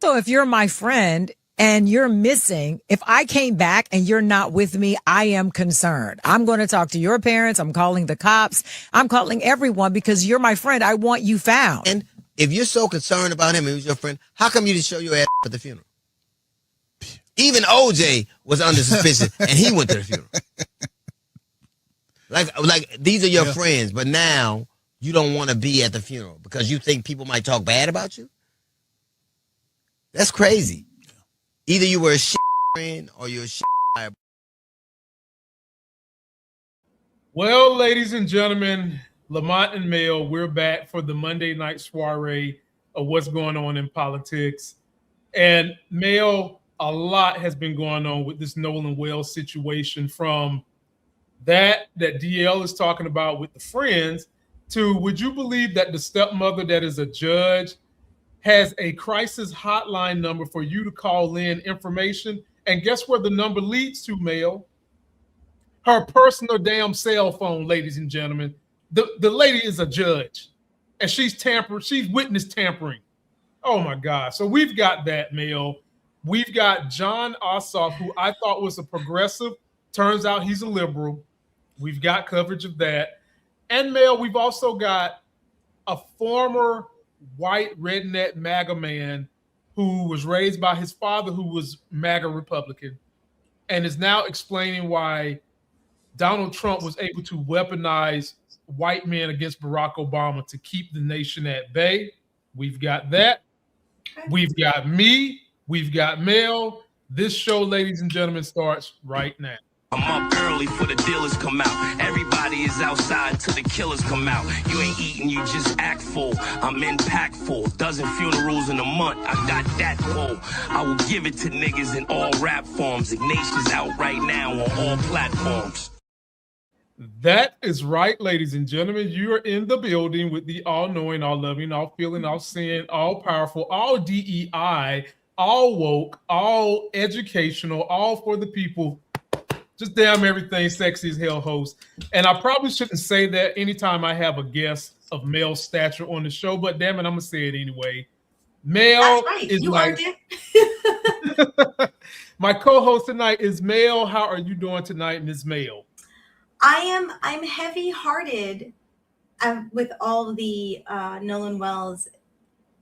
So if you're my friend and you're missing, if I came back and you're not with me, I am concerned. I'm going to talk to your parents. I'm calling the cops. I'm calling everyone because you're my friend. I want you found. And if you're so concerned about him and he's your friend, how come you didn't show your ass at the funeral? Even OJ was under suspicion and he went to the funeral. Like these are your friends, but now you don't want to be at the funeral because you think people might talk bad about you? That's crazy. Either you were a shit friend or you're a shit liar. Well, ladies and gentlemen, Lamont and Mel, we're back for the Monday night soiree of what's going on in politics. And Mel, a lot has been going on with this Nolan Wells situation, from that DL is talking about with the friends to, would you believe that the stepmother that is a judge has a crisis hotline number for you to call in information? And guess where the number leads to, Mel? Her personal damn cell phone, ladies and gentlemen. The lady is a judge and she's witness tampering. Oh my God. So we've got that, Mel. We've got Jon Ossoff, who I thought was a progressive. Turns out he's a liberal. We've got coverage of that. And Mel, we've also got a former white redneck MAGA man who was raised by his father, who was MAGA Republican, and is now explaining why Donald Trump was able to weaponize white men against Barack Obama to keep the nation at bay. We've got that. We've got me. We've got Mel. This show, ladies and gentlemen, starts right now. I'm up early for the dealers come out. Everybody is outside till the killers come out. You ain't eating, you just act full. I'm impactful. Dozen funerals in a month. I got that full. I will give it to niggas in all rap forms. Ignatius out right now on all platforms. That is right, ladies and gentlemen. You are in the building with the all-knowing, all-loving, all-feeling, all-seeing, all-powerful, all DEI, all woke, all educational, all for the people, just damn everything sexy as hell host. And I probably shouldn't say that anytime I have a guest of male stature on the show, but damn it, I'm going to say it anyway. Mel is my co-host tonight is Mel. How are you doing tonight, Ms. Mel? I'm heavy-hearted with all the Nolan Wells,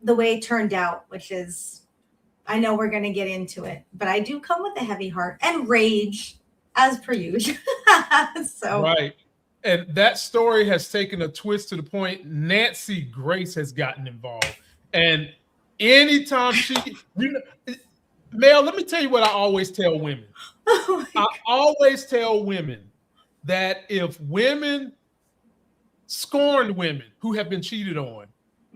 the way it turned out, which is, I know we're going to get into it, but I do come with a heavy heart and rage as per usual. So right. And that story has taken a twist to the point Nancy Grace has gotten involved. And anytime Mel, let me tell you what I always tell women. I always tell women that if women, scorned women who have been cheated on,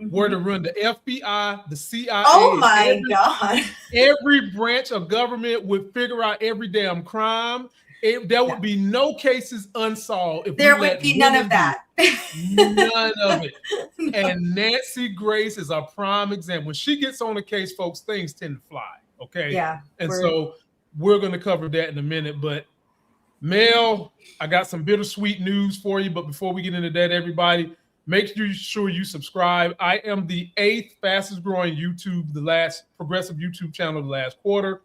were to run the FBI, the CIA, oh my God, every branch of government would figure out every damn crime. There would be no cases unsolved. If there would be none of that. None of it. And Nancy Grace is a prime example. When she gets on a case, folks, things tend to fly. Okay. Yeah. And so we're going to cover that in a minute. But Mel, I got some bittersweet news for you. But before we get into that, everybody, make sure you subscribe. I am the 8th fastest growing progressive YouTube channel the last quarter.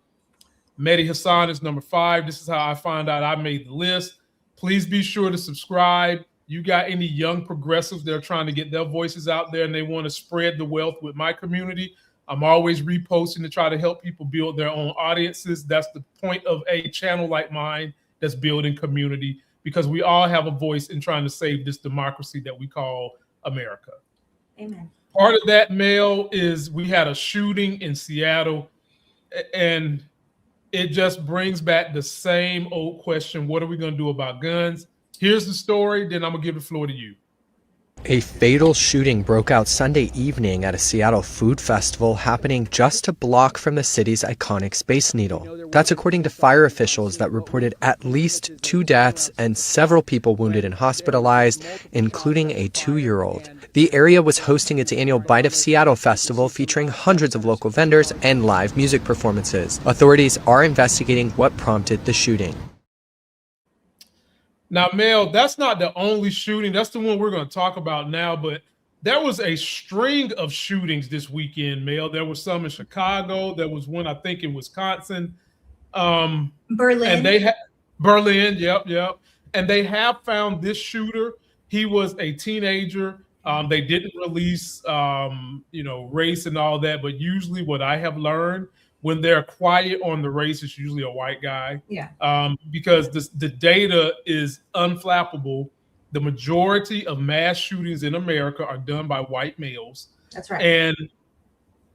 Mehdi Hassan is number 5. This is how I found out I made the list. Please be sure to subscribe. You got any young progressives that are trying to get their voices out there and they want to spread the wealth with my community, I'm always reposting to try to help people build their own audiences. That's the point of a channel like mine that's building community, because we all have a voice in trying to save this democracy that we call America. Amen. Part of that, Mel, is we had a shooting in Seattle, and it just brings back the same old question. What are we going to do about guns? Here's the story. Then I'm going to give the floor to you. A fatal shooting broke out Sunday evening at a Seattle food festival happening just a block from the city's iconic Space Needle. That's according to fire officials that reported at least 2 deaths and several people wounded and hospitalized, including a 2-year-old. The area was hosting its annual Bite of Seattle festival featuring hundreds of local vendors and live music performances. Authorities are investigating what prompted the shooting. Now, Mel, that's not the only shooting. That's the one we're going to talk about now. But there was a string of shootings this weekend, Mel. There was some in Chicago. There was one, I think, in Wisconsin. Berlin. And they Berlin, yep. And they have found this shooter. He was a teenager. They didn't release, race and all that. But usually what I have learned, when they're quiet on the race, it's usually a white guy. Yeah. Because the data is unflappable. The majority of mass shootings in America are done by white males. That's right. And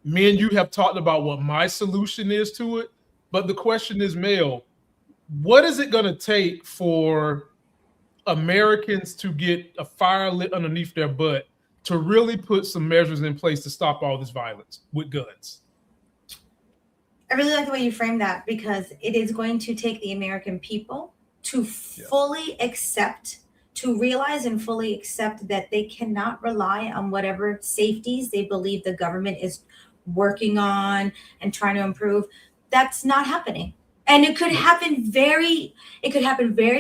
me and you have talked about what my solution is to it. But the question is, Mel, what is it going to take for Americans to get a fire lit underneath their butt to really put some measures in place to stop all this violence with guns? I really like the way you frame that, because it is going to take the American people to fully accept, to realize and fully accept that they cannot rely on whatever safeties they believe the government is working on and trying to improve. That's not happening. And it could happen very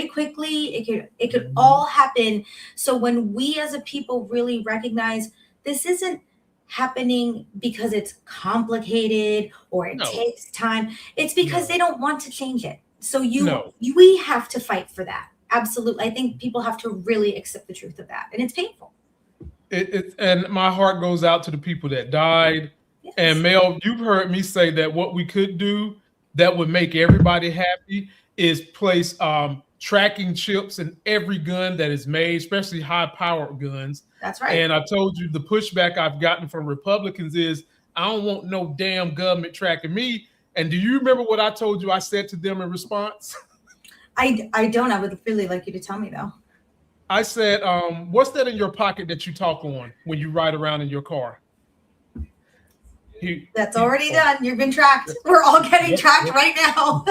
quickly. It could all happen. So when we as a people really recognize this isn't happening because it's complicated or it takes time, it's because they don't want to change it. So we have to fight for that. Absolutely. I think people have to really accept the truth of that. And it's painful. And my heart goes out to the people that died. Yes. And Mel, you've heard me say that what we could do that would make everybody happy is place tracking chips in every gun that is made, especially high-powered guns. That's right. And I told you the pushback I've gotten from Republicans is, I don't want no damn government tracking me. And do you remember what I told you I said to them in response? I don't. I would really like you to tell me, though. I said, what's that in your pocket that you talk on when you ride around in your car? That's already done. You've been tracked. We're all getting tracked right now.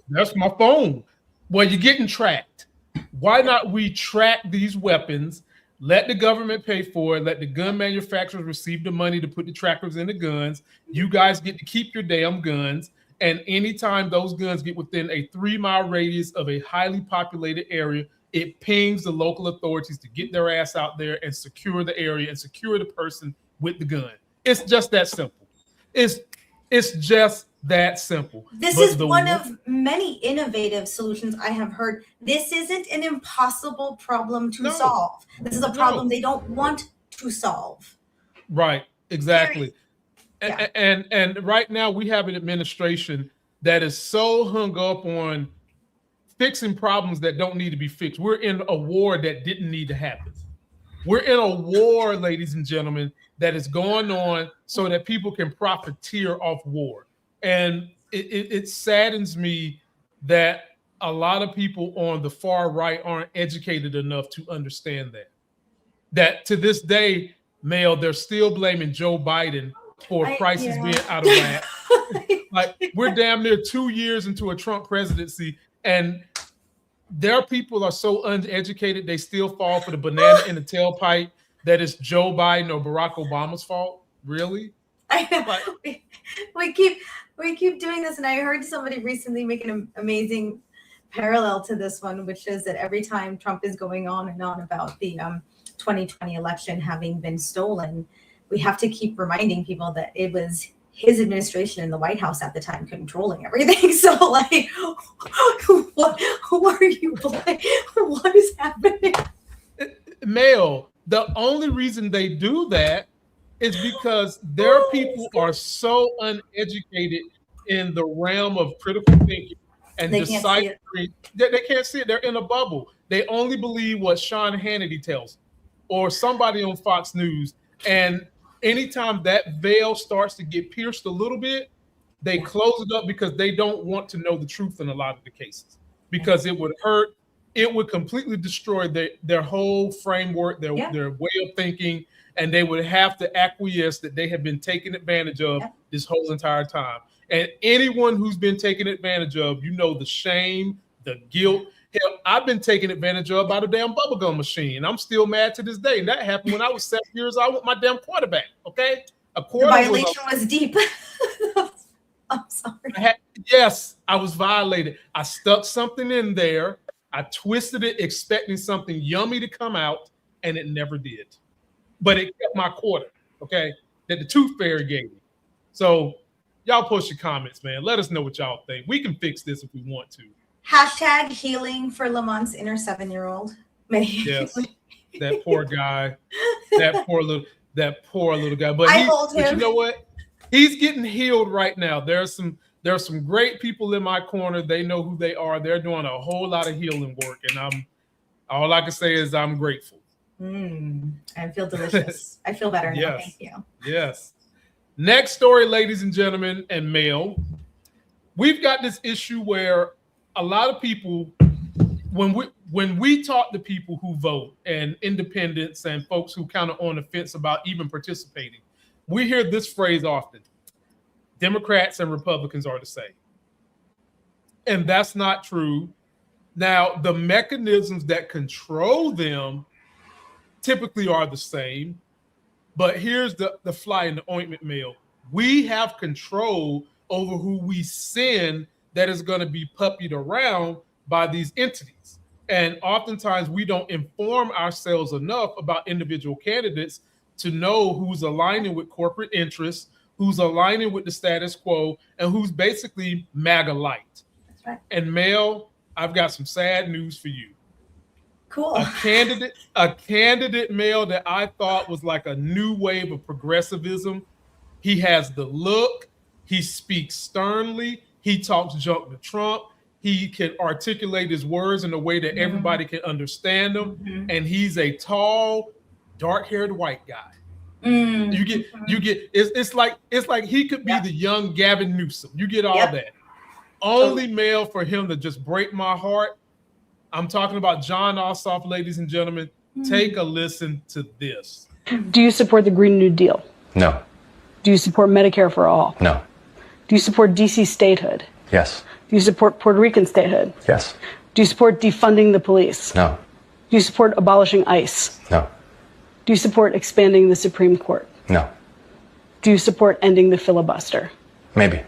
That's my phone. Well, you're getting tracked. Why not we track these weapons, let the government pay for it, let the gun manufacturers receive the money to put the trackers in the guns. You guys get to keep your damn guns. And anytime those guns get within a 3-mile radius of a highly populated area, it pings the local authorities to get their ass out there and secure the area and secure the person with the gun. It's just that simple. It's just that simple. This is one of many innovative solutions I have heard. This isn't an impossible problem to solve. This is a problem they don't want to solve. Right, exactly. And right now we have an administration that is so hung up on fixing problems that don't need to be fixed. We're in a war that didn't need to happen. We're in a war, ladies and gentlemen, that is going on so that people can profiteer off war. And it saddens me that a lot of people on the far right aren't educated enough to understand that. That to this day, Mel, they're still blaming Joe Biden for prices being out of whack. Like, we're damn near 2 years into a Trump presidency, and their people are so uneducated, they still fall for the banana in the tailpipe that it's Joe Biden or Barack Obama's fault. Really? I know. We keep doing this, and I heard somebody recently make an amazing parallel to this one, which is that every time Trump is going on and on about the 2020 election having been stolen, we have to keep reminding people that it was his administration in the White House at the time controlling everything. So, like, who are you playing? What is happening? Mel, the only reason they do that is because their people are so uneducated in the realm of critical thinking and deciphering. They can't see it. They're in a bubble. They only believe what Sean Hannity tells them or somebody on Fox News. And anytime that veil starts to get pierced a little bit, they close it up because they don't want to know the truth in a lot of the cases, because it would hurt. It would completely destroy their whole framework, their way of thinking, and they would have to acquiesce that they have been taken advantage of this whole entire time. And anyone who's been taken advantage of, you know, the shame, the guilt. Hell, I've been taken advantage of by the damn bubblegum machine. I'm still mad to this day. And that happened when I was 7 years old with my damn quarterback, okay? A quarter the violation was deep. I'm sorry. Yes, I was violated. I stuck something in there. I twisted it expecting something yummy to come out, and it never did. but it kept my quarter, okay, that the tooth fairy gave me. So y'all post your comments, man. Let us know what y'all think. We can fix this if we want to. Hashtag healing for Lamont's inner 7-year-old. Yes, that poor guy, that poor little guy. But you know what? He's getting healed right now. There's some great people in my corner. They know who they are. They're doing a whole lot of healing work, and all I can say is I'm grateful. I feel delicious. I feel better now. Yes. Thank you. Yes. Next story, ladies and gentlemen, and Mel. We've got this issue where a lot of people, when we talk to people who vote and independents and folks who kind of on the fence about even participating, we hear this phrase often: Democrats and Republicans are the same. And that's not true. Now, the mechanisms that control them typically are the same, but here's the fly in the ointment, Mel. We have control over who we send that is going to be puppied around by these entities. And oftentimes we don't inform ourselves enough about individual candidates to know who's aligning with corporate interests, who's aligning with the status quo, and who's basically MAGA light. That's right. And Mel, I've got some sad news for you. Cool. A candidate, Mel, that I thought was like a new wave of progressivism. He has the look. He speaks sternly. He talks junk to Trump. He can articulate his words in a way that everybody can understand them. And he's a tall, dark-haired white guy. You get. It's like he could be the young Gavin Newsom. You get all that. Only Male for him to just break my heart. I'm talking about John Ossoff, ladies and gentlemen. Take a listen to this. Do you support the Green New Deal? No. Do you support Medicare for all? No. Do you support DC statehood? Yes. Do you support Puerto Rican statehood? Yes. Do you support defunding the police? No. Do you support abolishing ICE? No. Do you support expanding the Supreme Court? No. Do you support ending the filibuster? Maybe.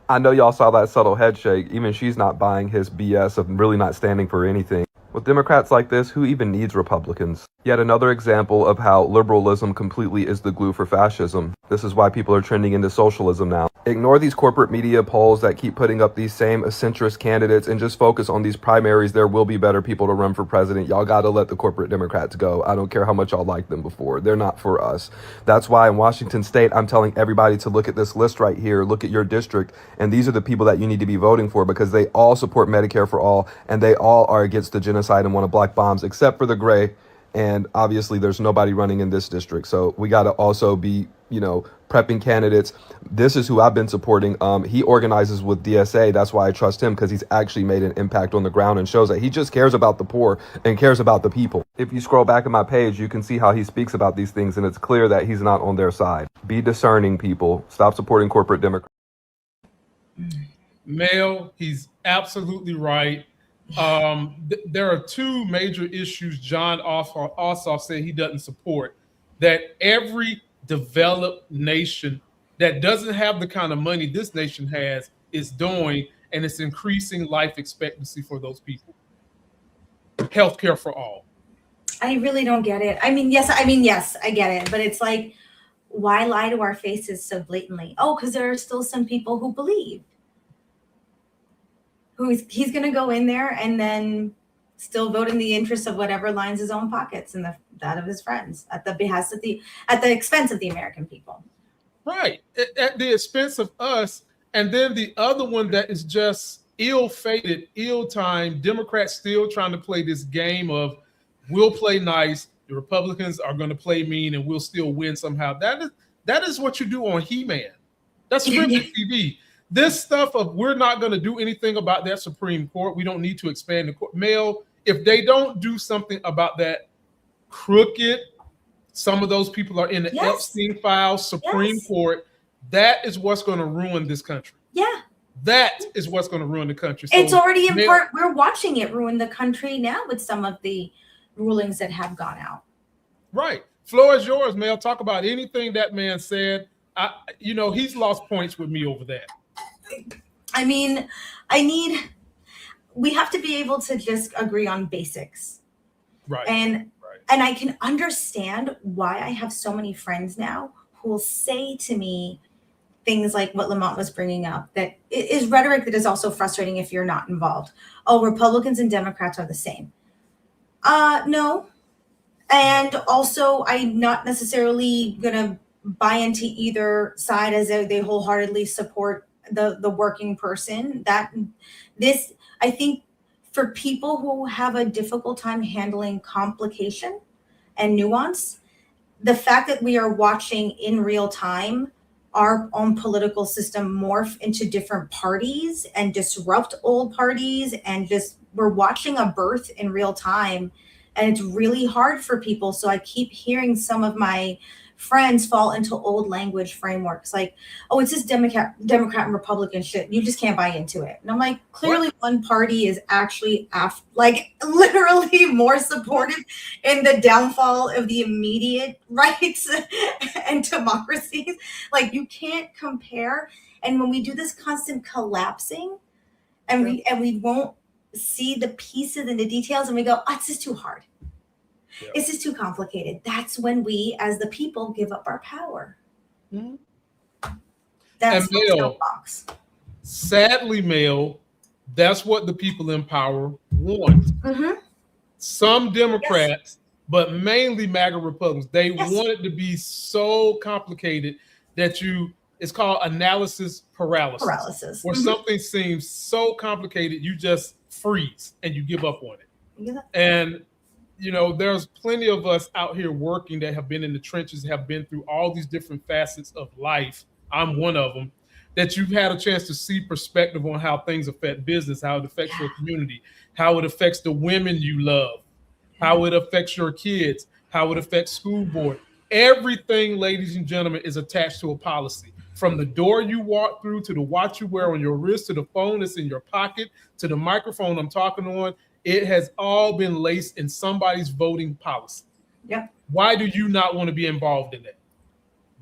I know y'all saw that subtle head shake. Even she's not buying his BS of really not standing for anything. With Democrats like this, who even needs Republicans? Yet another example of how liberalism completely is the glue for fascism. This is why people are trending into socialism now. Ignore these corporate media polls that keep putting up these same centrist candidates and just focus on these primaries. There will be better people to run for president. Y'all gotta let the corporate Democrats go. I don't care how much y'all liked them before. They're not for us. That's why in Washington State, I'm telling everybody to look at this list right here, look at your district, and these are the people that you need to be voting for because they all support Medicare for all, and they all are against the genocide and want to block bombs, except for the gray. And obviously there's nobody running in this district. So we got to also be, prepping candidates. This is who I've been supporting. He organizes with DSA. That's why I trust him, because he's actually made an impact on the ground and shows that he just cares about the poor and cares about the people. If you scroll back in my page, you can see how he speaks about these things, and it's clear that he's not on their side. Be discerning, people. Stop supporting corporate Democrats. Mel, he's absolutely right. There are two major issues John Ossoff said he doesn't support, that every developed nation that doesn't have the kind of money this nation has is doing, and it's increasing life expectancy for those people. Healthcare for all. I really don't get it. Yes, I get it. But it's like, why lie to our faces so blatantly? Oh, because there are still some people who believe. He's going to go in there and then still vote in the interest of whatever lines his own pockets and that of his friends at the behest of at the expense of the American people. Right. At the expense of us. And then the other one that is just ill-fated, ill-timed, Democrats still trying to play this game of we'll play nice, the Republicans are going to play mean, and we'll still win somehow. That is what you do on He-Man. That's scripted TV. This stuff of we're not going to do anything about that Supreme Court. We don't need to expand the court. Mel, if they don't do something about that crooked, some of those people are in the Epstein files, Supreme Court, that is what's going to ruin this country. Yeah. That is what's going to ruin the country. So, it's already in part. We're watching it ruin the country now with some of the rulings that have gone out. Right. Floor is yours, Mel. Talk about anything that man said. He's lost points with me over that. We have to be able to just agree on basics. Right. And And I can understand why I have so many friends now who will say to me things like what Lamont was bringing up, that is rhetoric that is also frustrating if you're not involved. Oh, Republicans and Democrats are the same. No. And also, I'm not necessarily going to buy into either side as they wholeheartedly support the working person. I think for people who have a difficult time handling complication and nuance, the fact that we are watching in real time our own political system morph into different parties and disrupt old parties, and just we're watching a birth in real time, and it's really hard for people. So I keep hearing some of my friends fall into old language frameworks like, oh, it's just Democrat and Republican shit, you just can't buy into it. And I'm like, clearly one party is actually literally more supportive in the downfall of the immediate rights and democracies. Like, you can't compare. And when we do this constant collapsing and we won't see the pieces and the details, and we go, oh, it's just too hard. Yeah. It's just too complicated. That's when we, as the people, give up our power. Mm-hmm. That's Mel, sadly, Mel, that's what the people in power want. Mm-hmm. Some Democrats, but mainly MAGA Republicans, they want it to be so complicated that it's called analysis paralysis. Where something seems so complicated, you just freeze and you give up on it. Yeah. And there's plenty of us out here working that have been in the trenches, have been through all these different facets of life. I'm one of them, that you've had a chance to see perspective on how things affect business, how it affects your community, how it affects the women you love, how it affects your kids, how it affects school board. Everything, ladies and gentlemen, is attached to a policy. From the door you walk through, to the watch you wear on your wrist, to the phone that's in your pocket, to the microphone I'm talking on, it has all been laced in somebody's voting policy. Yep. Why do you not want to be involved in that?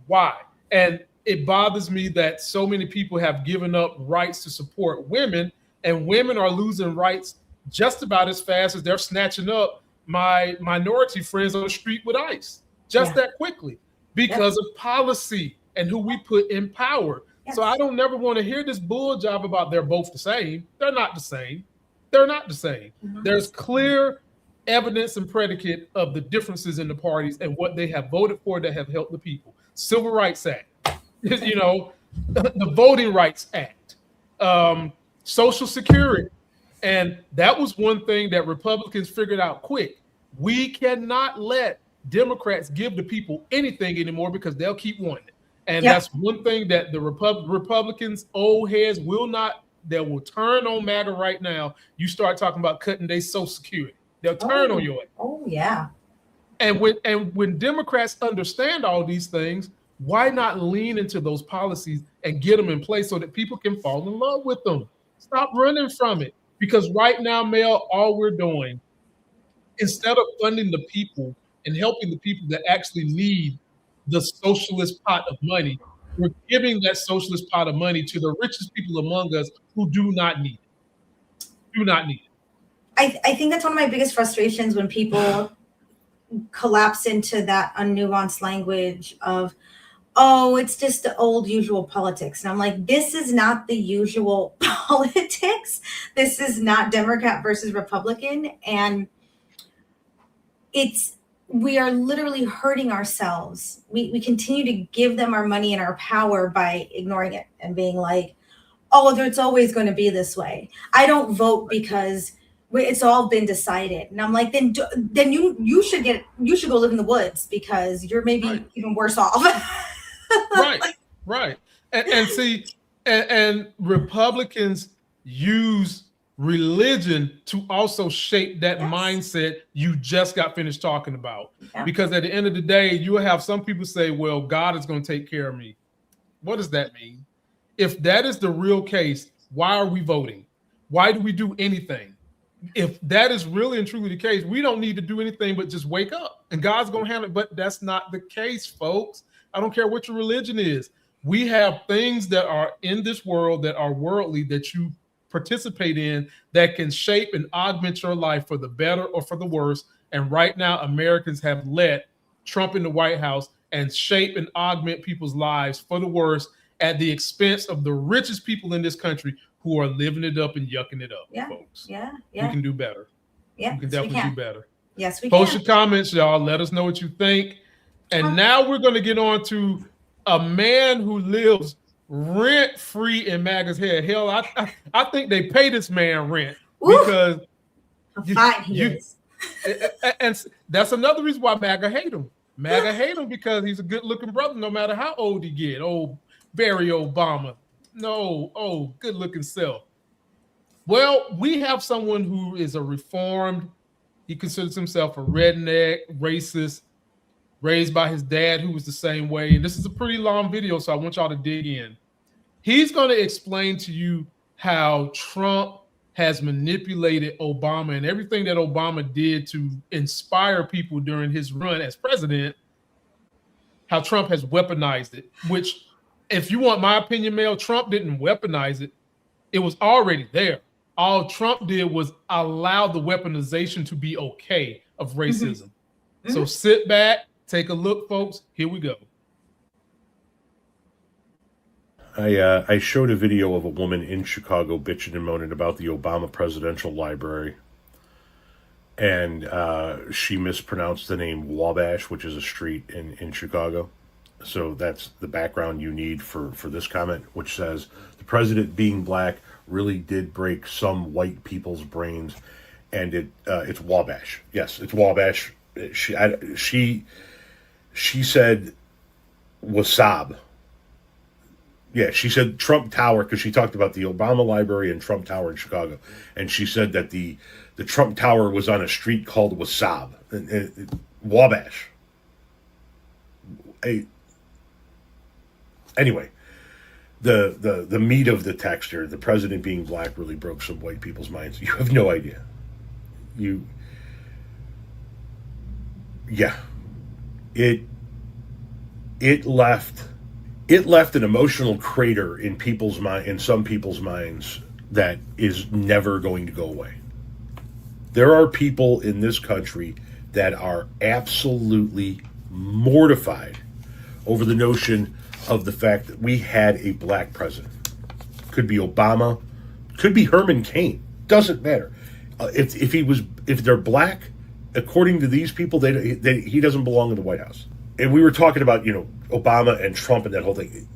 Why? And it bothers me that so many people have given up rights to support women, and women are losing rights just about as fast as they're snatching up my minority friends on the street with ICE. Just that quickly, because of policy and who we put in power. Yes. So I don't never want to hear this bull job about they're both the same. They're not the same. They're not the same. Mm-hmm. There's clear evidence and predicate of the differences in the parties and what they have voted for that have helped the people. Civil Rights Act, the Voting Rights Act, Social Security. And that was one thing that Republicans figured out quick. We cannot let Democrats give the people anything anymore because they'll keep wanting it. And that's one thing that the Republicans, old heads, they will turn on MAGA right now. You start talking about cutting their Social Security. They'll turn on your ass. Oh, yeah. And when Democrats understand all these things, why not lean into those policies and get them in place so that people can fall in love with them? Stop running from it. Because right now, Mel, all we're doing, instead of funding the people and helping the people that actually need the socialist pot of money, we're giving that socialist pot of money to the richest people among us who do not need it. Do not need it. I think that's one of my biggest frustrations when people collapse into that unnuanced language of, oh, it's just the old usual politics. And I'm like, this is not the usual politics. This is not Democrat versus Republican. And we are literally hurting ourselves. We continue to give them our money and our power by ignoring it and being like, oh, it's always going to be this way. I don't vote because it's all been decided. And I'm like, then you should go live in the woods because you're maybe even worse off. Right. And see, and Republicans use religion to also shape that mindset you just got finished talking about. Yeah. Because at the end of the day, you will have some people say, well, God is going to take care of me. What does that mean? If that is the real case, why are we voting? Why do we do anything? If that is really and truly the case, we don't need to do anything but just wake up and God's going to handle it. But that's not the case, folks. I don't care what your religion is. We have things that are in this world that are worldly that you participate in that can shape and augment your life for the better or for the worse. And right now, Americans have let Trump in the White House and shape and augment people's lives for the worse at the expense of the richest people in this country who are living it up and yucking it up, folks. Yeah. We can do better. Yeah. We can definitely do better. Yes, we Post can. your comments, y'all. Let us know what you think. And now we're going to get on to a man who lives rent-free in MAGA's head. Hell, I think they pay this man rent because fine he is. And that's another reason why MAGA hate him. MAGA hate him because he's a good-looking brother, no matter how old he get. Old Barry Obama. No, good-looking self. Well, we have someone who is a reformed. He considers himself a redneck, racist, raised by his dad, who was the same way. And this is a pretty long video, so I want y'all to dig in. He's going to explain to you how Trump has manipulated Obama and everything that Obama did to inspire people during his run as president, how Trump has weaponized it, which, if you want my opinion, Mel, Trump didn't weaponize it. It was already there. All Trump did was allow the weaponization to be okay of racism. So sit back, take a look, folks. Here we go. I showed a video of a woman in Chicago bitching and moaning about the Obama Presidential Library. And she mispronounced the name Wabash, which is a street in Chicago. So that's the background you need for this comment, which says, the president being black really did break some white people's brains. And it's Wabash. Yes, it's Wabash. She said wasab. Yeah, she said Trump Tower because she talked about the Obama Library and Trump Tower in Chicago. And she said that the Trump Tower was on a street called Wasab. Wabash. Anyway, the meat of the text here, the president being black really broke some white people's minds. You have no idea. It left an emotional crater in some people's minds that is never going to go away. There are people in this country that are absolutely mortified over the notion of the fact that we had a black president. Could be Obama, could be Herman Cain, doesn't matter. If they're black, according to these people, he doesn't belong in the White House. And we were talking about, Obama and Trump and that whole thing.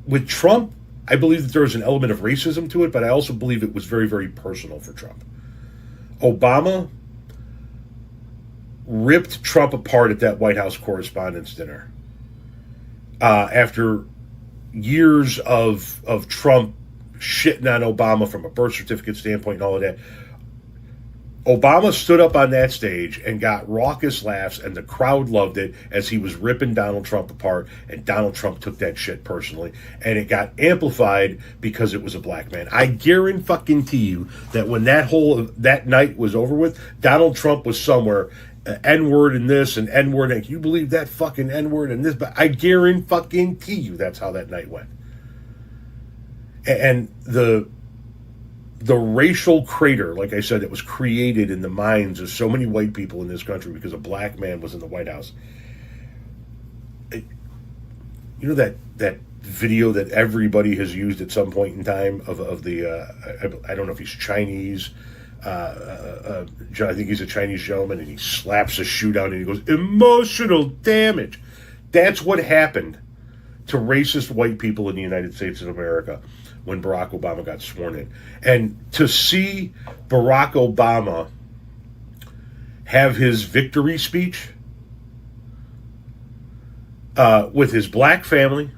With Trump, I believe that there was an element of racism to it, but I also believe it was very, very personal for Trump. Obama ripped Trump apart at that White House Correspondents' Dinner. After years of Trump shitting on Obama from a birth certificate standpoint and all of that, Obama stood up on that stage and got raucous laughs, and the crowd loved it as he was ripping Donald Trump apart, and Donald Trump took that shit personally, and it got amplified because it was a black man. I guarantee you that when that night was over with, Donald Trump was somewhere, N-word and this and N-word, and can you believe that fucking N-word and this? But I guarantee you that's how that night went. And the racial crater, like I said, that was created in the minds of so many white people in this country because a black man was in the White House. That video that everybody has used at some point in time of the I don't know if he's Chinese. I think he's a Chinese gentleman, and he slaps a shoe down and he goes, emotional damage. That's what happened to racist white people in the United States of America when Barack Obama got sworn in. And to see Barack Obama have his victory speech with his black family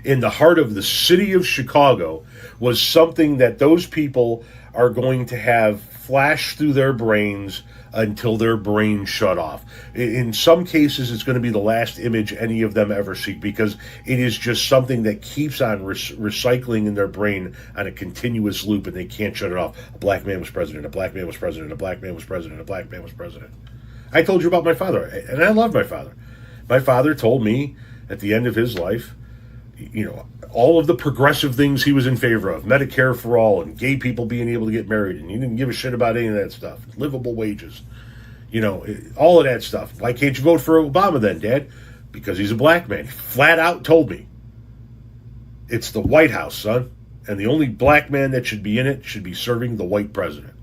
in the heart of the city of Chicago was something that those people are going to have flash through their brains until their brains shut off. In some cases, it's going to be the last image any of them ever see, because it is just something that keeps on recycling in their brain on a continuous loop, and they can't shut it off. A black man was president, a black man was president, a black man was president, a black man was president. I told you about my father, and I love my father. My father told me at the end of his life, all of the progressive things he was in favor of, Medicare for all and gay people being able to get married, and he didn't give a shit about any of that stuff, livable wages. You know, all of that stuff. Why can't you vote for Obama then, Dad? Because he's a black man. He flat out told me. It's the White House, son. And the only black man that should be in it should be serving the white president.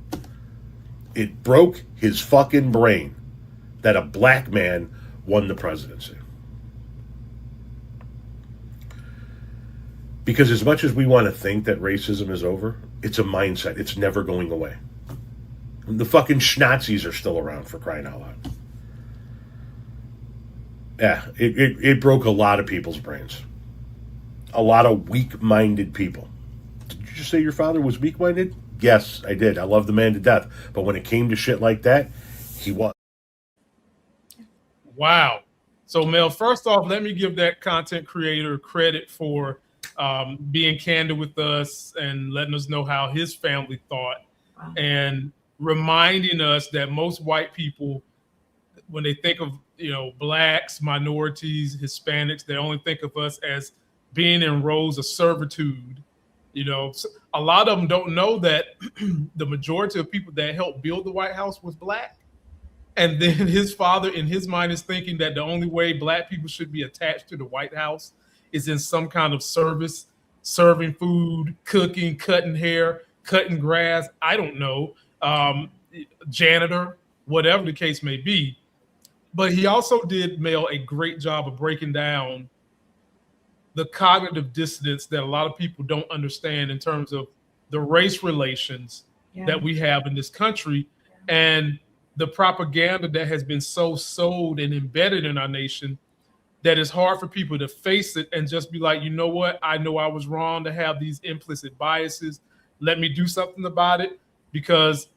It broke his fucking brain that a black man won the presidency. Because as much as we want to think that racism is over, it's a mindset. It's never going away. The fucking Schnazis are still around, for crying out loud. Yeah, it broke a lot of people's brains. A lot of weak-minded people. Did you just say your father was weak-minded? Yes, I did. I love the man to death. But when it came to shit like that, he was. Wow. So, Mel, first off, let me give that content creator credit for being candid with us and letting us know how his family thought. Wow. And reminding us that most white people, when they think of, you know, blacks, minorities, Hispanics, they only think of us as being in roles of servitude. You know, so a lot of them don't know that the majority of people that helped build the White House was black. And then his father, in his mind, is thinking that the only way black people should be attached to the White House is in some kind of service, serving food, cooking, cutting hair, cutting grass. I don't know, janitor, whatever the case may be. But he also did, Mel, a great job of breaking down the cognitive dissonance that a lot of people don't understand in terms of the race relations that we have in this country and the propaganda that has been so sold and embedded in our nation that it's hard for people to face it and just be like, you know what? I know I was wrong to have these implicit biases. Let me do something about it, because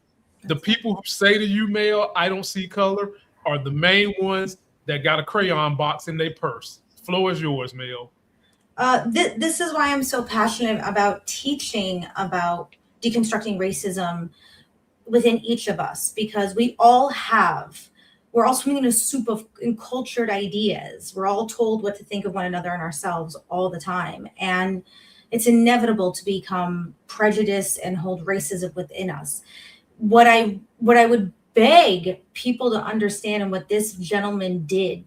the people who say to you, Mel, I don't see color, are the main ones that got a crayon box in their purse. The floor is yours, Mel. This is why I'm so passionate about teaching about deconstructing racism within each of us, because we're all swimming in a soup of encultured ideas. We're all told what to think of one another and ourselves all the time. And it's inevitable to become prejudiced and hold racism within us. What I would beg people to understand, and what this gentleman did,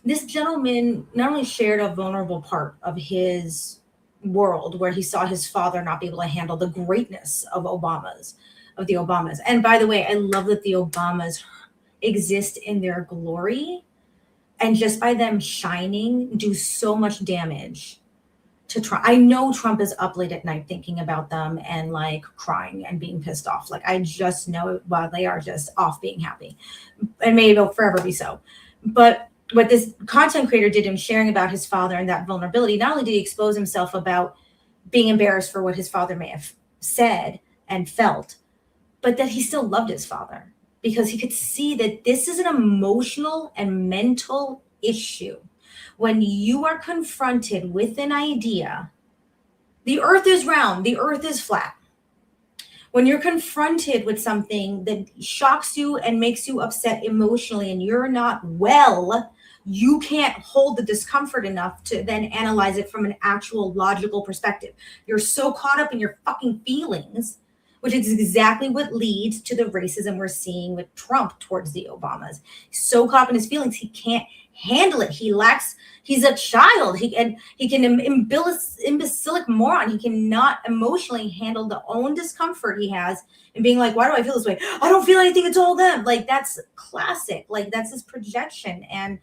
this gentleman not only shared a vulnerable part of his world where he saw his father not be able to handle the greatness of the Obamas. And by the way, I love that the Obamas exist in their glory, and just by them shining do so much damage to Trump. I know Trump is up late at night thinking about them and like crying and being pissed off. Like, I just know, well, they are just off being happy, and maybe they'll forever be so. But what this content creator did in sharing about his father and that vulnerability, not only did he expose himself about being embarrassed for what his father may have said and felt, but that he still loved his father, because he could see that this is an emotional and mental issue. When you are confronted with an idea, the earth is round, the earth is flat. When you're confronted with something that shocks you and makes you upset emotionally and you're not well, you can't hold the discomfort enough to then analyze it from an actual logical perspective. You're so caught up in your fucking feelings, which is exactly what leads to the racism we're seeing with Trump towards the Obamas. He's so caught up in his feelings, he can't handle it. He's a child. He can imbecilic moron. He cannot emotionally handle the own discomfort he has and being like, why do I feel this way? I don't feel anything. It's all them. Like, that's classic. Like, that's his projection. And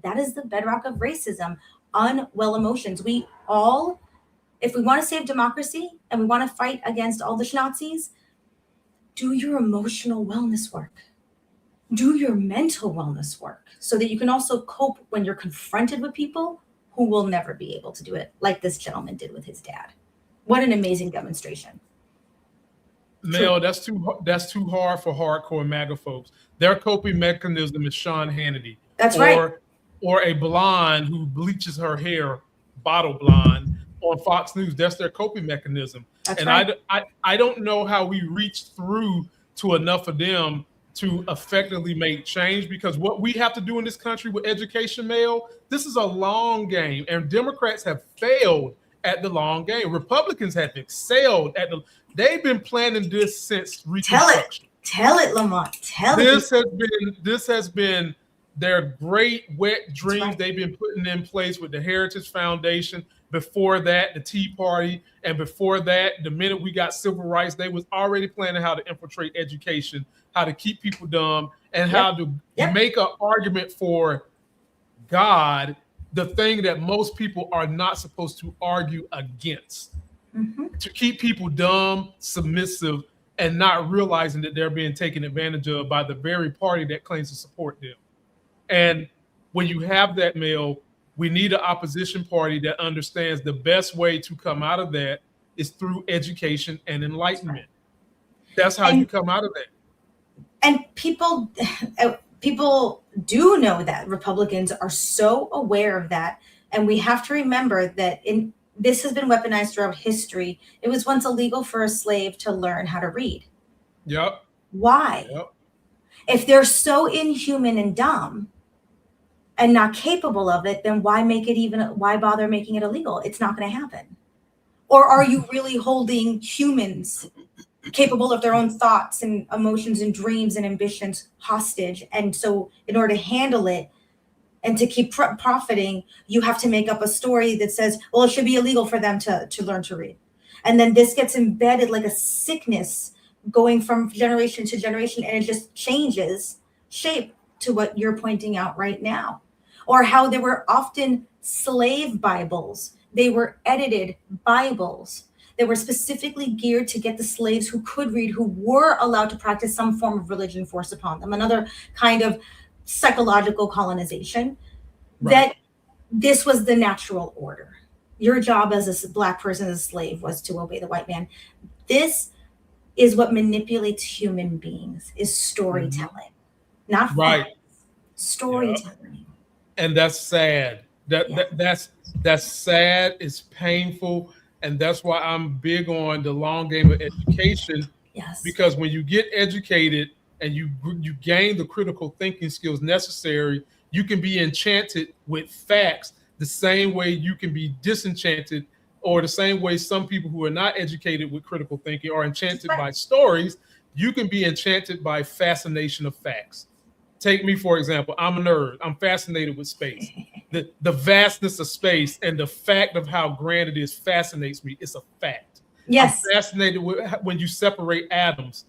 that is the bedrock of racism, unwell emotions. We all, if we want to save democracy and we want to fight against all the Schnazis, do your emotional wellness work. Do your mental wellness work so that you can also cope when you're confronted with people who will never be able to do it, like this gentleman did with his dad. What an amazing demonstration. Mel, that's too hard for hardcore MAGA folks. Their coping mechanism is Sean Hannity. That's right. Or a blonde who bleaches her hair, bottle blonde, on Fox News. That's their coping mechanism. That's right. I don't know how we reach through to enough of them to effectively make change, because what we have to do in this country with education, Mel, this is a long game, and Democrats have failed at the long game. Republicans have excelled they've been planning this since Reconstruction. Tell it, Lamont. Tell This it. this has been their great wet dreams right. they've been putting in place with the Heritage Foundation. Before that, the Tea Party, and before that, the minute we got civil rights, they was already planning how to infiltrate education, how to keep people dumb, and how to make an argument for God, the thing that most people are not supposed to argue against. To keep people dumb, submissive, and not realizing that they're being taken advantage of by the very party that claims to support them. And when you have that, Mel, we need an opposition party that understands the best way to come out of that is through education and enlightenment. That's how you come out of that. And people do know that. Republicans are so aware of that. And we have to remember that this has been weaponized throughout history. It was once illegal for a slave to learn how to read. Yep. Why? Yep. If they're so inhuman and dumb and not capable of it, then why bother making it illegal? It's not going to happen. Or are you really holding humans capable of their own thoughts and emotions and dreams and ambitions hostage? And so in order to handle it and to keep profiting, you have to make up a story that says, well, it should be illegal for them to learn to read. And then this gets embedded like a sickness going from generation to generation, and it just changes shape to what you're pointing out right now. Or how there were often slave Bibles. They were edited Bibles that were specifically geared to get the slaves who could read, who were allowed to practice some form of religion forced upon them, another kind of psychological colonization, that this was the natural order. Your job as a Black person, as a slave, was to obey the white man. This is what manipulates human beings, is storytelling, not facts, storytelling. And that's sad. That's sad. It's painful. And that's why I'm big on the long game of education. Yes. Because when you get educated and you gain the critical thinking skills necessary, you can be enchanted with facts the same way you can be disenchanted, or the same way some people who are not educated with critical thinking are enchanted by stories. You can be enchanted by fascination of facts. Take me, for example. I'm a nerd. I'm fascinated with space. The vastness of space and the fact of how grand it is fascinates me. It's a fact. Yes. I'm fascinated with when you separate atoms,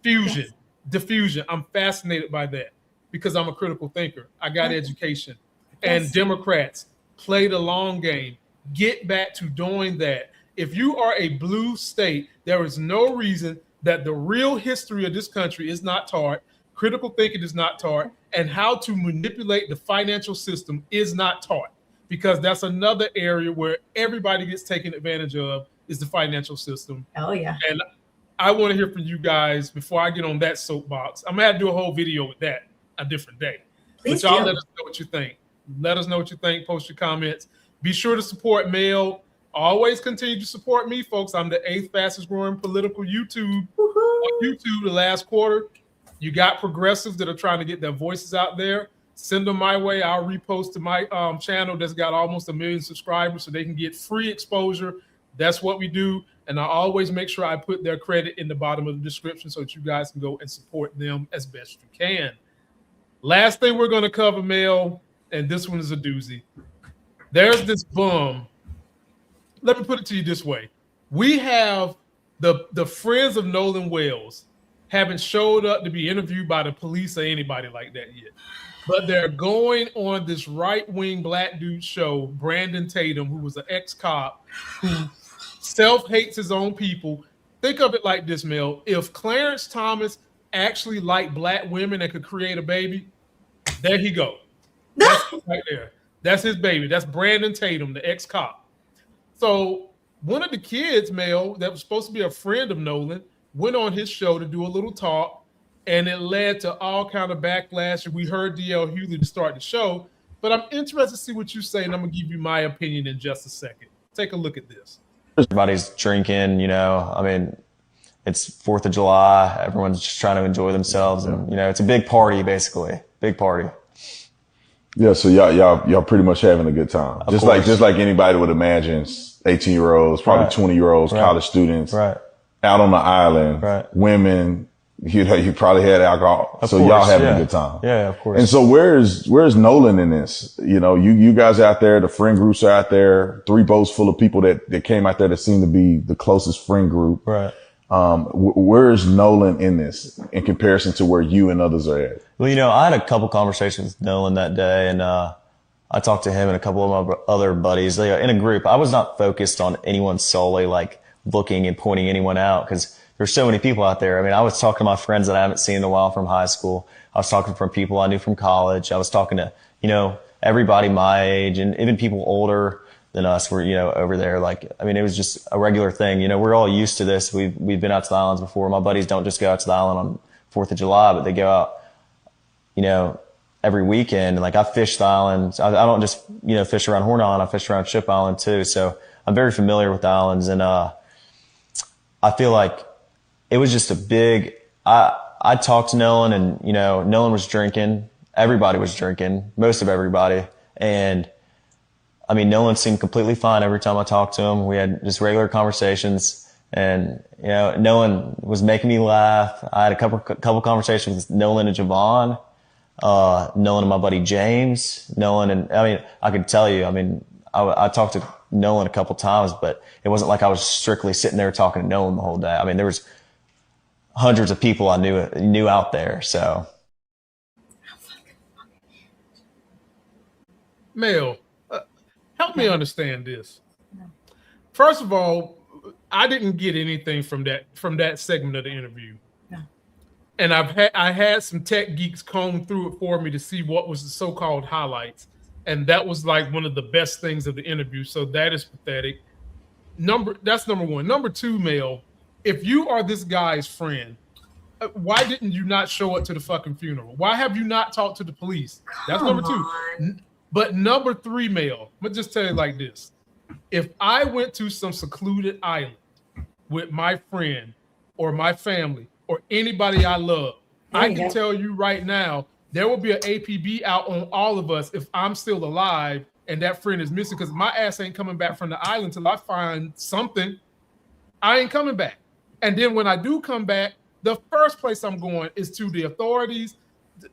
fusion, diffusion. I'm fascinated by that because I'm a critical thinker. I got education. And Democrats, play the long game. Get back to doing that. If you are a blue state, there is no reason that the real history of this country is not taught. Critical thinking is not taught, and how to manipulate the financial system is not taught, because that's another area where everybody gets taken advantage of, is the financial system. Oh, yeah. And I want to hear from you guys before I get on that soapbox. I'm going to have to do a whole video with that a different day. Please but y'all do. let us know what you think. Let us know what you think. Post your comments. Be sure to support Mel. Always continue to support me, folks. I'm the 8th fastest growing political YouTube on YouTube the last quarter. You got progressives that are trying to get their voices out there. Send them my way. I'll repost to my channel that's got almost 1 million subscribers so they can get free exposure. That's what we do. And I always make sure I put their credit in the bottom of the description so that you guys can go and support them as best you can. Last thing we're going to cover, Mel, and this one is a doozy. There's this bum. Let me put it to you this way. We have the friends of Nolan Wells haven't showed up to be interviewed by the police or anybody like that yet. But they're going on this right-wing Black dude show, Brandon Tatum, who was an ex-cop, who self-hates his own people. Think of it like this, Mel. If Clarence Thomas actually liked Black women and could create a baby, there he go. That's right there. That's his baby. That's Brandon Tatum, the ex-cop. So one of the kids, Mel, that was supposed to be a friend of Nolan, went on his show to do a little talk, and it led to all kind of backlash. And we heard DL Hughley to start the show. But I'm interested to see what you say, and I'm going to give you my opinion in just a second. Take a look at this. Everybody's drinking, you know. I mean, it's 4th of July. Everyone's just trying to enjoy themselves. And, you know, it's a big party, basically. Big party. Yeah, so y'all pretty much having a good time. Just like anybody would imagine, 18-year-olds, probably 20-year-olds, college students. Out on the island, women, You probably had alcohol. Of So course, y'all having yeah. a good time. Yeah, of course. And so where's Nolan in this? You know, you guys out there, the friend groups are out there, 3 boats full of people that came out there that seem to be the closest friend group. Right. Where's Nolan in this in comparison to where you and others are at? Well, you know, I had a couple conversations with Nolan that day, and I talked to him and a couple of my other buddies. They, in a group, I was not focused on anyone solely, like looking and pointing anyone out, because there's so many people out there. I mean, I was talking to my friends that I haven't seen in a while from high school. I was talking from people I knew from college. I was talking to, you know, everybody my age, and even people older than us were, you know, over there. Like, I mean, it was just a regular thing. You know, we're all used to this. We've been out to the islands before. My buddies don't just go out to the island on 4th of July, but they go out, you know, every weekend. Like, I fish the islands. I don't just, you know, fish around Horn Island. I fish around Ship Island too. So I'm very familiar with the islands, and I feel like it was just a big, I talked to Nolan, and, you know, Nolan was drinking. Everybody was drinking, most of everybody. And I mean, Nolan seemed completely fine every time I talked to him. We had just regular conversations, and, you know, Nolan was making me laugh. I had a couple conversations with Nolan and Javon, Nolan and my buddy James, Nolan. And I mean, I could tell you, I mean, I talked to Nolan a couple times, but it wasn't like I was strictly sitting there talking to Nolan the whole day. I mean, there was hundreds of people I knew out there. So, Mel, help me understand this. First of all, I didn't get anything from that segment of the interview. No. And I had some tech geeks comb through it for me to see what was the so-called highlights. And that was like one of the best things of the interview. So that is pathetic. That's number one. Number two, Mel, if you are this guy's friend, why didn't you not show up to the fucking funeral? Why have you not talked to the police? That's number two. But number three, Mel, I'm gonna just tell you like this. If I went to some secluded island with my friend or my family or anybody I love, I can tell you right now, there will be an APB out on all of us if I'm still alive and that friend is missing, because my ass ain't coming back from the island till I find something. I ain't coming back. And then when I do come back, the first place I'm going is to the authorities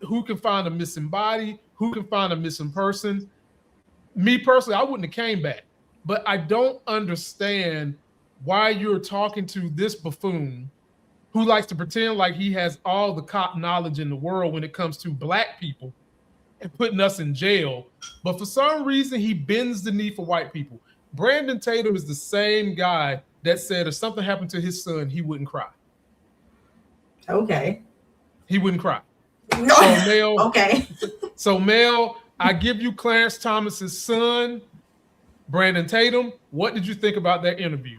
who can find a missing body, who can find a missing person. Me personally, I wouldn't have came back. But I don't understand why you're talking to this buffoon who likes to pretend like he has all the cop knowledge in the world when it comes to black people and putting us in jail. But for some reason, he bends the knee for white people. Brandon Tatum is the same guy that said if something happened to his son, he wouldn't cry. Okay. He wouldn't cry. No. So, Mel, okay. So, Mel, I give you Clarence Thomas's son, Brandon Tatum. What did you think about that interview?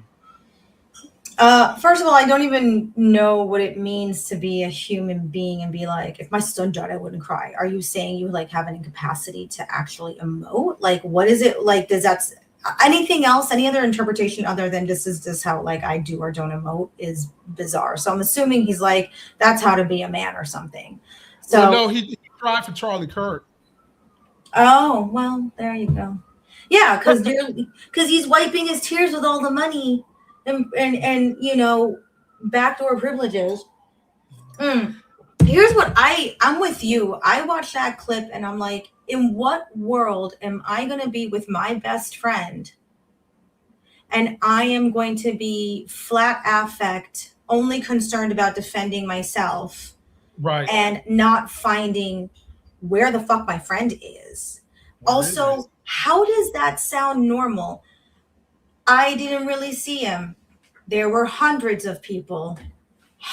First of all, I don't even know what it means to be a human being and be like, if my son died, I wouldn't cry. Are you saying you like have an incapacity to actually emote? Like, what is it like? Does that anything else, any other interpretation other than this is just how like I do or don't emote is bizarre. So I'm assuming he's like, that's how to be a man or something. So well, no, he tried for Charlie Kirk. Oh, well, there you go. Yeah, because he's wiping his tears with all the money and you know, backdoor privileges. Here's what I'm with you. I watched that clip and I'm like, in what world am I going to be with my best friend and I am going to be flat affect, only concerned about defending myself, right, and not finding where the fuck my friend is. Also, how does that sound normal? I didn't really see him. There were hundreds of people.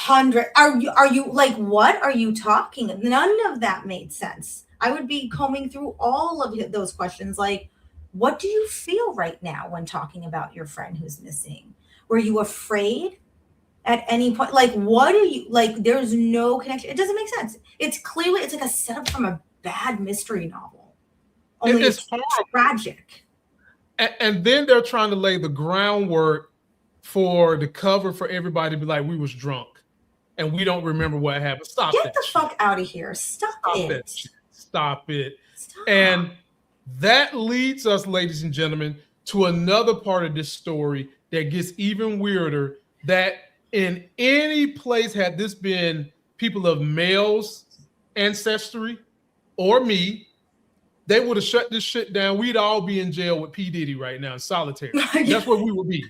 Are you like, what are you talking? None of that made sense. I would be combing through all of those questions. Like, what do you feel right now when talking about your friend who's missing? Were you afraid at any point? Like, what are you like? There's no connection. It doesn't make sense. It's like a setup from a bad mystery novel. Only it's tragic. And then they're trying to lay the groundwork for the cover for everybody to be like, we was drunk and we don't remember what happened. Stop Get that the shit. fuck out of here. Stop it. Stop it. And that leads us, ladies and gentlemen, to another part of this story that gets even weirder, that in any place had this been people of Mel's ancestry or me, they would have shut this shit down. We'd all be in jail with P. Diddy right now in solitary. That's what we would be.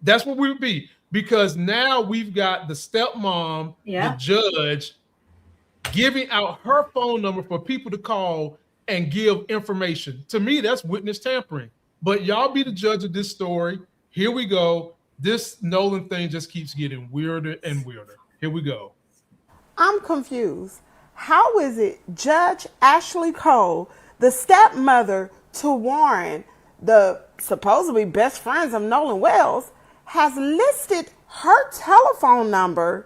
That's what we would be. Because now we've got the stepmom, the judge, giving out her phone number for people to call and give information. To me, that's witness tampering. But y'all be the judge of this story. Here we go. This Nolan thing just keeps getting weirder and weirder. Here we go. I'm confused. How is it Judge Ashley Cole, the stepmother to Warren, the supposedly best friends of Nolan Wells, has listed her telephone number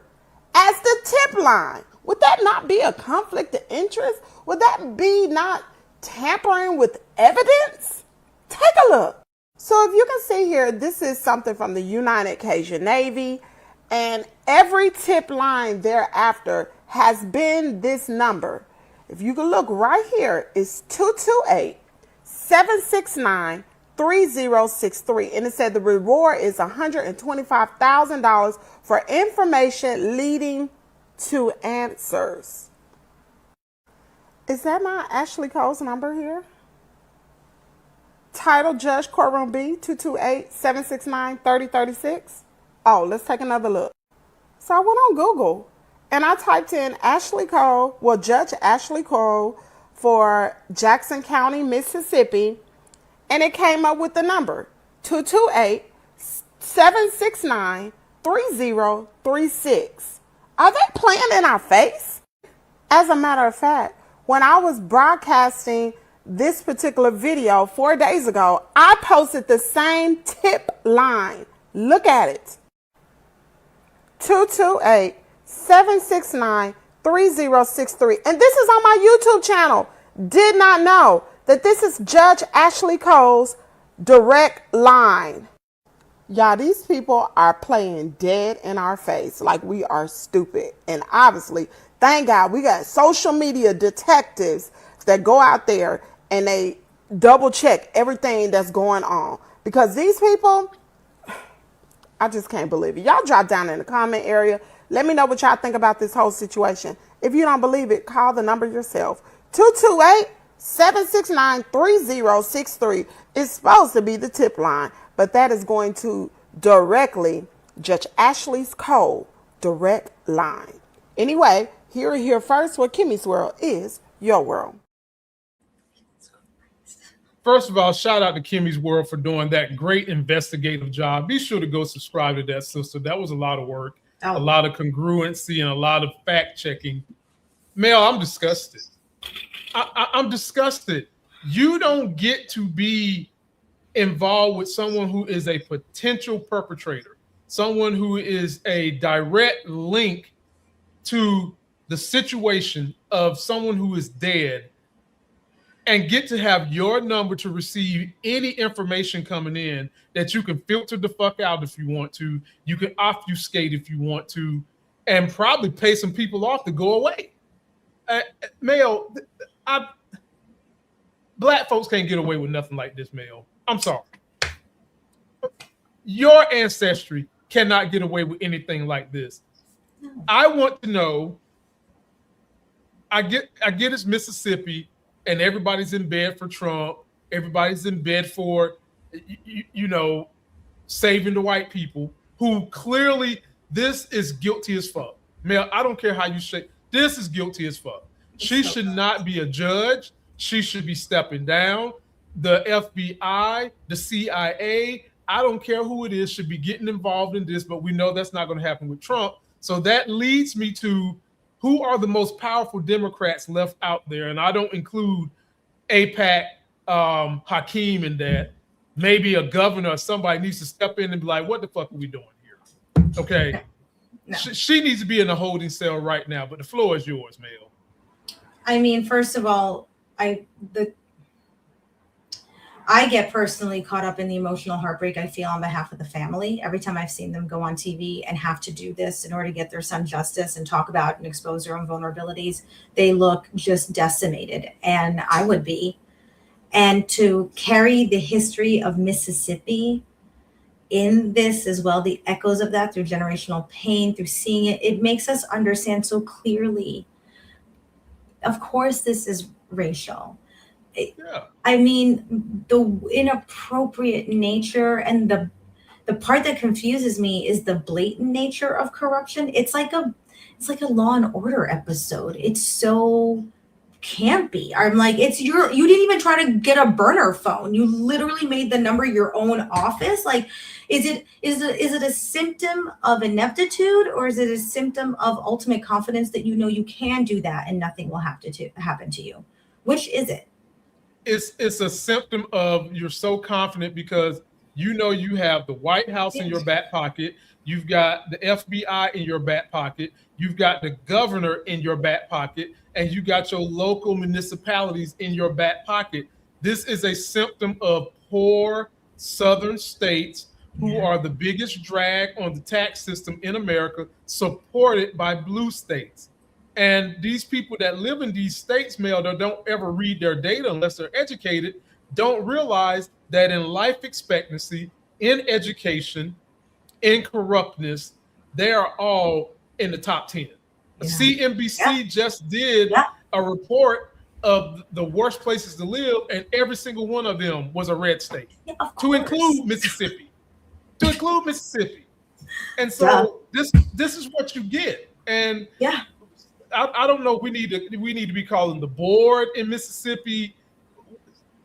as the tip line? Would that not be a conflict of interest? Would that be not tampering with evidence? Take a look. So if you can see here, this is something from the United Cajun Navy, and every tip line thereafter has been this number. If you can look right here, it's 228-769-3063. And it said the reward is $125,000 for information leading to answers. Is that not Ashley Cole's number here? Title Judge Courtroom B, 228-769-3036. Oh, let's take another look. So I went on Google and I typed in Ashley Cole, well, Judge Ashley Cole for Jackson County, Mississippi, and it came up with the number 228-769-3036. Are they playing in our face? As a matter of fact, when I was broadcasting this particular video 4 days ago, I posted the same tip line. Look at it. 228-769-3063. And this is on my YouTube channel. Did not know that this is Judge Ashley Cole's direct line. Y'all, these people are playing dead in our face like we are stupid. And obviously, thank God we got social media detectives that go out there and they double check everything that's going on. Because these people, I just can't believe it. Y'all drop down in the comment area. Let me know what y'all think about this whole situation. If you don't believe it, call the number yourself. 228-769-3063 is supposed to be the tip line, but that is going to directly Judge Ashley Cole direct line. Anyway, here first, where Kimmy's world is your world. First of all, shout out to Kimmy's World for doing that great investigative job. Be sure to go subscribe to that, sister. That was a lot of work, a lot of congruency, and a lot of fact checking. Mel, I'm disgusted. I'm disgusted. You don't get to be involved with someone who is a potential perpetrator, someone who is a direct link to the situation of someone who is dead, and get to have your number to receive any information coming in that you can filter the fuck out if you want to. You can obfuscate if you want to, and probably pay some people off to go away. Mel, black folks can't get away with nothing like this, Mel. I'm sorry. Your ancestry cannot get away with anything like this. I want to know. I get it's Mississippi, and everybody's in bed for Trump. Everybody's in bed for, saving the white people, who clearly this is guilty as fuck. Mel, I don't care how you say, this is guilty as fuck. She should not be a judge. She should be stepping down. The FBI, the CIA, I don't care who it is, should be getting involved in this, but we know that's not going to happen with Trump. So that leads me to, who are the most powerful Democrats left out there? And I don't include AIPAC, Hakeem in that. Maybe a governor or somebody needs to step in and be like, what the fuck are we doing here? Okay. No. She needs to be in a holding cell right now, but the floor is yours, Mel. I mean, first of all, I get personally caught up in the emotional heartbreak I feel on behalf of the family every time I've seen them go on TV and have to do this in order to get their son justice and talk about and expose their own vulnerabilities. They look just decimated, and I would be. And to carry the history of Mississippi in this as well, the echoes of that through generational pain, through seeing it, it makes us understand so clearly. Of course, this is racial. Yeah. I mean, the inappropriate nature and the part that confuses me is the blatant nature of corruption. It's like a Law and Order episode. It's so campy. I'm like, you didn't even try to get a burner phone. You literally made the number your own office. Like, is it a symptom of ineptitude, or is it a symptom of ultimate confidence that you know you can do that and nothing will have to happen to you? Which is it? It's a symptom of you're so confident because you know you have the White House in your back pocket. You've got the FBI in your back pocket. You've got the governor in your back pocket, and you got your local municipalities in your back pocket. This is a symptom of poor southern states who are the biggest drag on the tax system in America, supported by blue states. And these people that live in these states, Mel, that don't ever read their data unless they're educated, don't realize that in life expectancy, in education, in corruptness, they are all in the top 10. Yeah. CNBC just did a report of the worst places to live, and every single one of them was a red state, to include Mississippi. And so this is what you get. And I don't know. We need to be calling the board in Mississippi.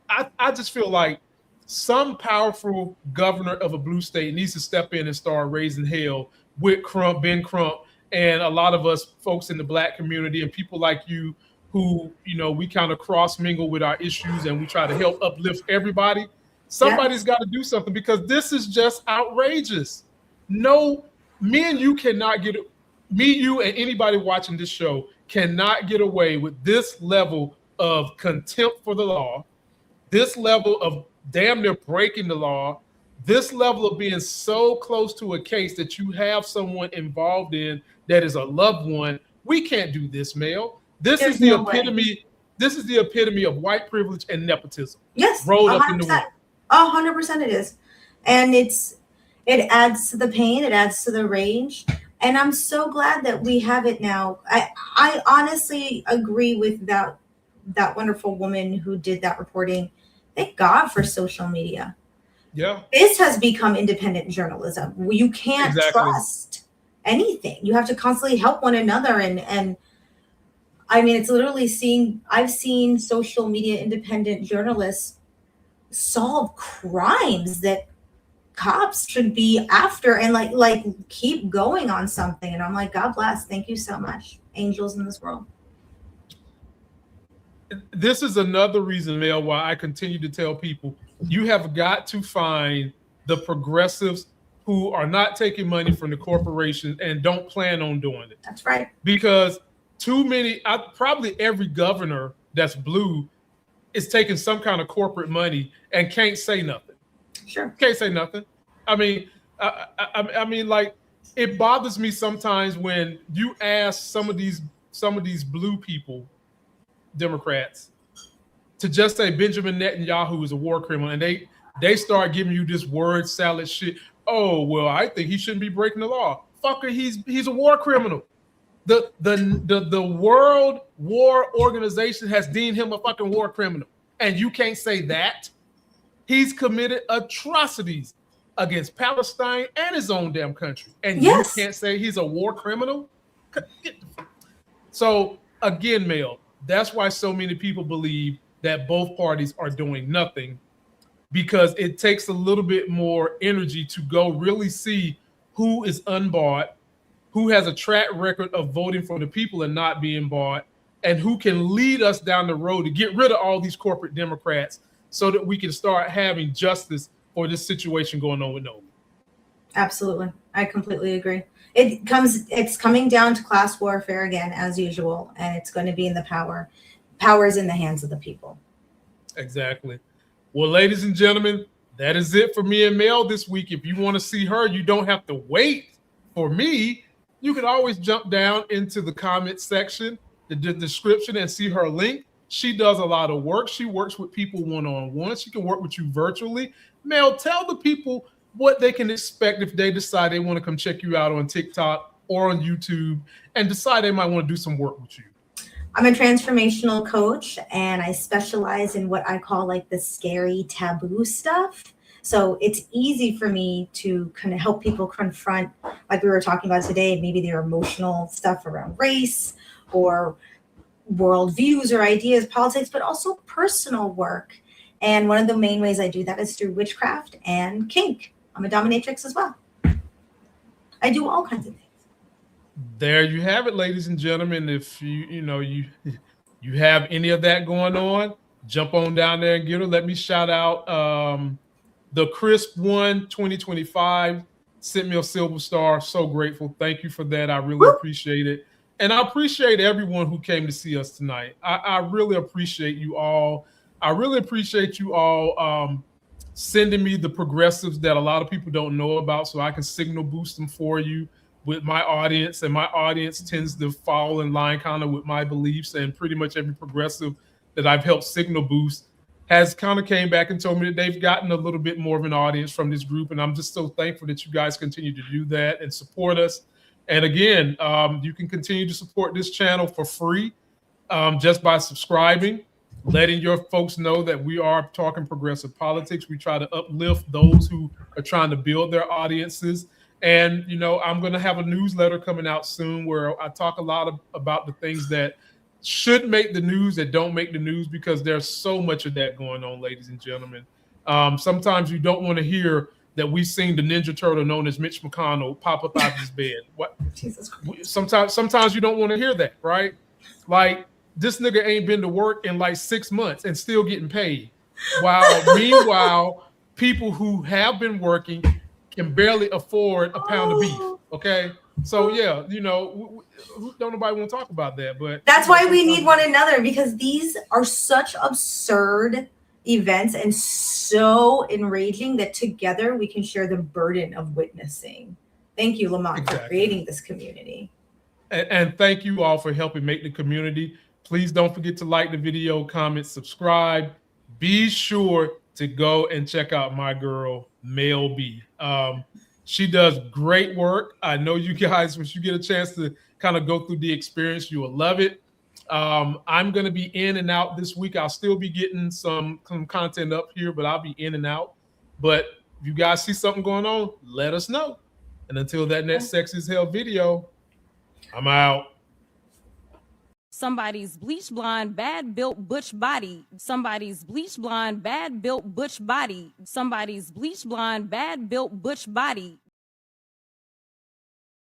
I just feel like some powerful governor of a blue state needs to step in and start raising hell with Ben Crump, and a lot of us folks in the Black community and people like you who, we kind of cross mingle with our issues and we try to help uplift everybody. Somebody's got to do something, because this is just outrageous. No, me and you and anybody watching this show cannot get away with this level of contempt for the law, this level of damn near breaking the law, this level of being so close to a case that you have someone involved in that is a loved one. We can't do this, Mel. This is the epitome. This is the epitome of white privilege and nepotism. Yes, rolled up in the wind. 100% it is, and it adds to the pain. It adds to the rage. And I'm so glad that we have it now. I honestly agree with that wonderful woman who did that reporting. Thank God for social media. Yeah. This has become independent journalism. You can't trust anything. You have to constantly help one another. And I mean, it's literally I've seen social media independent journalists solve crimes that cops should be after, and like keep going on something. And I'm like, God bless. Thank you so much. Angels in this world. This is another reason, Mel, why I continue to tell people you have got to find the progressives who are not taking money from the corporations and don't plan on doing it. That's right. Because probably every governor that's blue is taking some kind of corporate money and can't say nothing. Sure. Can't say nothing. I mean, like, it bothers me sometimes when you ask some of these blue people, Democrats, to just say Benjamin Netanyahu is a war criminal, and they start giving you this word salad shit. Oh, well, I think he shouldn't be breaking the law. Fucker, he's a war criminal. The World War Organization has deemed him a fucking war criminal, and you can't say that. He's committed atrocities against Palestine and his own damn country, and you can't say he's a war criminal. So again, Mel, that's why so many people believe that both parties are doing nothing, because it takes a little bit more energy to go really see who is unbought, who has a track record of voting for the people and not being bought, and who can lead us down the road to get rid of all these corporate Democrats so that we can start having justice for this situation going on with Nolan. Absolutely. I completely agree. It's coming down to class warfare again, as usual, and it's going to be in the power. Power is in the hands of the people. Exactly. Well, ladies and gentlemen, that is it for me and Mel this week. If you want to see her, you don't have to wait for me. You can always jump down into the comment section, the description, and see her link. She does a lot of work. She works with people one-on-one. She can work with you virtually. Mel, tell the people what they can expect if they decide they want to come check you out on TikTok or on YouTube and decide they might want to do some work with you. I'm a transformational coach, and I specialize in what I call like the scary taboo stuff. So it's easy for me to kind of help people confront, like we were talking about today, maybe their emotional stuff around race or worldviews or ideas, politics, but also personal work. And one of the main ways I do that is through witchcraft and kink. I'm a dominatrix as well. I do all kinds of things. There you have it, ladies and gentlemen. If you have any of that going on, jump on down there and get her. Let me shout out the Crisp One 2025 sent me a silver star. So grateful. Thank you for that. I really appreciate it. And I appreciate everyone who came to see us tonight. I really appreciate you all. I really appreciate you all sending me the progressives that a lot of people don't know about so I can signal boost them for you with my audience. And my audience tends to fall in line kind of with my beliefs, and pretty much every progressive that I've helped signal boost has kind of came back and told me that they've gotten a little bit more of an audience from this group. And I'm just so thankful that you guys continue to do that and support us. And again, you can continue to support this channel for free just by subscribing, letting your folks know that we are talking progressive politics. We try to uplift those who are trying to build their audiences. And, I'm going to have a newsletter coming out soon where I talk a lot about the things that should make the news that don't make the news, because there's so much of that going on, ladies and gentlemen. Sometimes you don't want to hear that we've seen the Ninja Turtle known as Mitch McConnell pop up out of his bed. What? Jesus Christ. Sometimes you don't want to hear that, right? Like, this nigga ain't been to work in like 6 months and still getting paid. Meanwhile, people who have been working can barely afford a pound of beef. Okay. So yeah, don't nobody want to talk about that, but that's why we need one another, because these are such absurd events and so enraging that together we can share the burden of witnessing. Thank you, Lamont, for creating this community. And thank you all for helping make the community. Please don't forget to like the video, comment, subscribe. Be sure to go and check out my girl, Mel B. She does great work. I know you guys, once you get a chance to kind of go through the experience, you will love it. I'm going to be in and out this week. I'll still be getting some content up here, but I'll be in and out. But if you guys see something going on, let us know. And until that next Sex is Hell video, I'm out. Somebody's bleach blonde, bad built butch body. Somebody's bleach blonde, bad built butch body. Somebody's bleach blonde, bad built butch body.